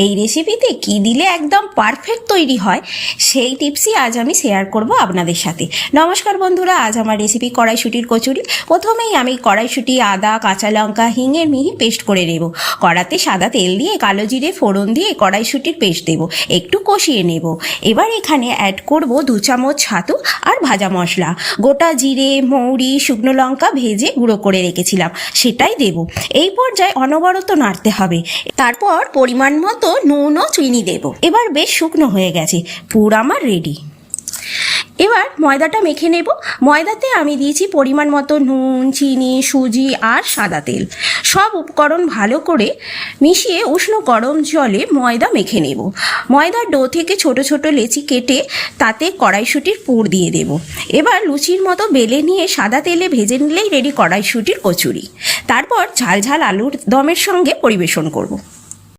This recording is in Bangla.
এই রেসিপিতে কি দিলে একদম পারফেক্ট তৈরি হয় সেই টিপসই আজ আমি শেয়ার করব আপনাদের সাথে। নমস্কার বন্ধুরা, আজ আমার রেসিপি কড়াইশুঁটির কচুরি। প্রথমেই আমি কড়াইশুঁটি, আদা, কাঁচা লঙ্কা, হিঙের মিহি পেস্ট করে নেব। কড়াতে সাদা তেল দিয়ে কালো জিরে ফোড়ন দিয়ে কড়াইশুঁটির পেস্ট দেব, একটু কষিয়ে নেব। এবার এখানে অ্যাড করব 2 চামচ ছাতু আর ভাজা মশলা। গোটা জিরে, মৌরি, শুকনো লঙ্কা ভেজে গুঁড়ো করে রেখেছিলাম, সেটাই দেব। এই পর্যায়ে অনবরত নাড়তে হবে। তারপর পরিমাণ মতো নুন ও চিনি দেব। এবার বেশ শুকনো হয়ে গেছে, পুর আমার রেডি। এবার ময়দাটা মেখে নেব। ময়দাতে আমি দিয়েছি পরিমাণ মতো নুন, চিনি, সুজি আর সাদা তেল। সব উপকরণ ভালো করে মিশিয়ে উষ্ণ গরম জলে ময়দা মেখে নেব। ময়দার ডো থেকে ছোট ছোট লেচি কেটে তাতে কড়াইশুঁটির পুর দিয়ে দেব। এবার লুচির মতো বেলে নিয়ে সাদা তেলে ভেজে নিলেই রেডি কড়াইশুঁটির কচুরি। তারপর ঝাল ঝাল আলুর দমের সঙ্গে পরিবেশন করব।